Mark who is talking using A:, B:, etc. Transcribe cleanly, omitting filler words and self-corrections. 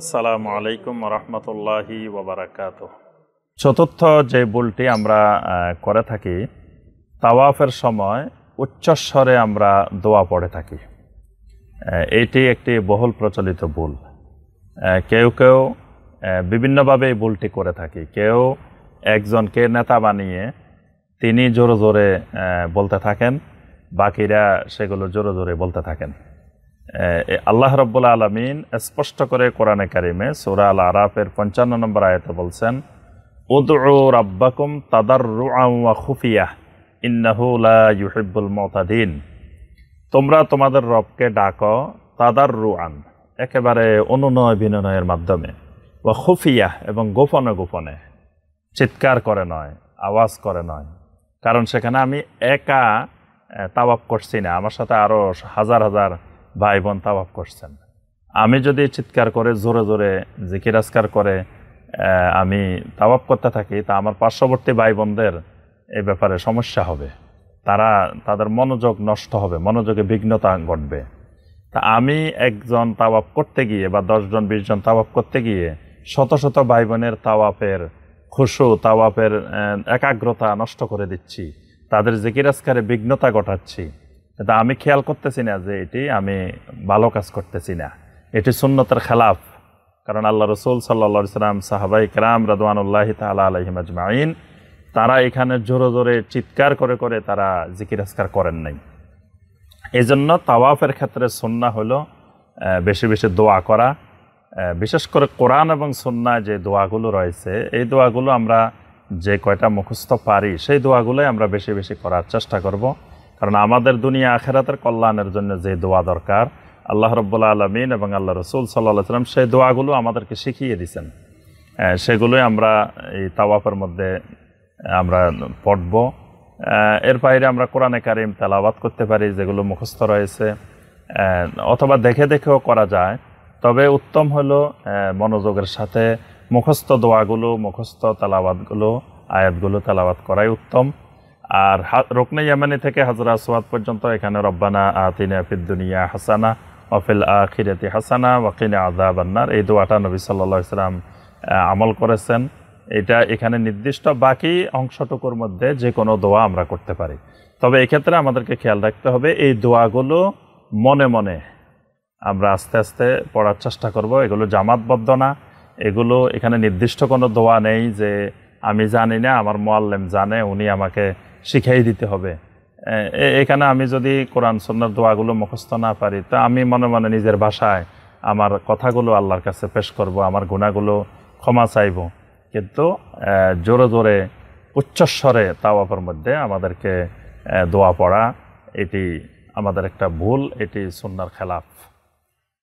A: আসসালামু আলাইকুম রহমতুল্লাহি ওয়াবারাকাতুহ। চতুর্থ যে ভুলটি আমরা করে থাকি, তাওয়াফের সময় উচ্চস্বরে আমরা দোয়া পড়ে থাকি। এটি একটি বহুল প্রচলিত ভুল। কেউ কেউ বিভিন্নভাবে এই ভুলটি করে থাকি। কেউ একজনকে নেতা বানিয়ে তিনি জোরে জোরে বলতে থাকেন, বাকিরা সেগুলো জোরে জোরে বলতে থাকেন। আল্লাহ রাব্বুল আলামিন স্পষ্ট করে কোরআনে কারিমে সূরা আল আরাফের ৫৫ নম্বর আয়াতে বলছেন, উদউ রাব্বাকুম তাদাররুআন ওয়া খুফিয়া ইন্নাহু লা ইউহিব্বুল মুতাদিন। তোমরা তোমাদের রবকে ডাকো তাদাররুআন, একেবারে অনুনয় বিনয়ের মাধ্যমে, ওয়া খুফিয়া এবং গোপনে গোপনে, চিৎকার করে নয়, আওয়াজ করে নয়। কারণ সেখানে আমি একা তাওয়াফ করছি না, আমার সাথে আরো হাজার হাজার ভাই বোন তাওয়াফ করছেন। আমি যদি চিৎকার করে জোরে জোরে জিকির আজকার করে আমি তাওয়াফ করতে থাকি, তা আমার পার্শ্ববর্তী ভাই বোনদের এই ব্যাপারে সমস্যা হবে, তাদের মনোযোগ নষ্ট হবে, মনোযোগে বিঘ্নতা ঘটবে। তা আমি একজন তাওয়াফ করতে গিয়ে বা 10 জন 20 জন তাওয়াফ করতে গিয়ে শত শত ভাই বোনের তাওয়াফের খুশু, তাওয়াফের একাগ্রতা নষ্ট করে দিচ্ছি, তাদের জিকির আজকারে বিঘ্নতা ঘটাচ্ছি। কিন্তু আমি খেয়াল করতেছি না যে এটি আমি ভালো কাজ করতেছি না, এটি সুন্নতের খেলাফ। কারণ আল্লাহ রসুল সাল্লাল্লাহু আলাইহি সাল্লাম, সাহাবাই কেরাম রাদওয়ানুল্লাহি তাআলা আলাইহিম আজমাইন, তারা এখানে জোরে জোরে চিৎকার করে করে তারা জিকির আজকার করেন নাই। এই জন্য তাওয়াফের ক্ষেত্রে সুন্নাহ হলো বেশি বেশি দোয়া করা। বিশেষ করে কোরআন এবং সুন্নাহ যে দোয়াগুলো রয়েছে, এই দোয়াগুলো আমরা যে কয়টা মুখস্থ পারি সেই দোয়াগুলোই আমরা বেশি বেশি করার চেষ্টা করব। কারণ আমাদের দুনিয়া আখিরাতের কল্যাণের জন্য যে দোয়া দরকার, আল্লাহ রাব্বুল আলামিন এবং আল্লাহ রসুল সাল্লাল্লাহু আলাইহি সাল্লাম সেই দোয়াগুলো আমাদেরকে শিখিয়ে দিয়েছেন। সেগুলোই আমরা এই তাওয়াফের মধ্যে আমরা পড়ব। এর বাইরে আমরা কোরআনে কারিম তেলাওয়াত করতে পারি, যেগুলো মুখস্থ রয়েছে, অথবা দেখে দেখেও করা যায়। তবে উত্তম হলো মনোযোগের সাথে মুখস্থ দোয়াগুলো, মুখস্থ তেলাওয়াতগুলো, আয়াতগুলো তেলাওয়াত করাই উত্তম। আর রুকনে ইয়ামানি থেকে হাজরা আসওয়াদ পর্যন্ত এখানে রব্বানা আতিনা ফিদ দুনিয়া হাসানা ওয়া ফিল আখিরাতি হাসানা ওয়া কিনা আযাবান নার, এই দোয়াটা নবী সাল্লাল্লাহু আলাইহি সাল্লাম আমল করেছেন। এটা এখানে নির্দিষ্ট, বাকি অংশটুকুর মধ্যে যে কোনো দোয়া আমরা করতে পারি। তবে এক্ষেত্রে আমাদেরকে খেয়াল রাখতে হবে, এই দোয়াগুলো মনে মনে আমরা আস্তে আস্তে পড়ার চেষ্টা করব। এগুলো জামাতবদ্ধ না, এগুলো এখানে নির্দিষ্ট কোনো দোয়া নেই যে আমি জানি না, আমার মুআল্লিম জানে, উনি আমাকে শিখিয়ে দিতে হবে। এখানে আমি যদি কোরআন সুন্নাহর দোয়াগুলো মুখস্থ না পারি, তা আমি মনে মনে নিজের ভাষায় আমার কথাগুলো আল্লাহর কাছে পেশ করব, আমার গুনাহগুলো ক্ষমা চাইব। কিন্তু জোরে জোরে উচ্চস্বরে তাওয়াফের মধ্যে আমাদেরকে দোয়া পড়া, এটি আমাদের একটা ভুল, এটি সুন্নাহর খেলাফ।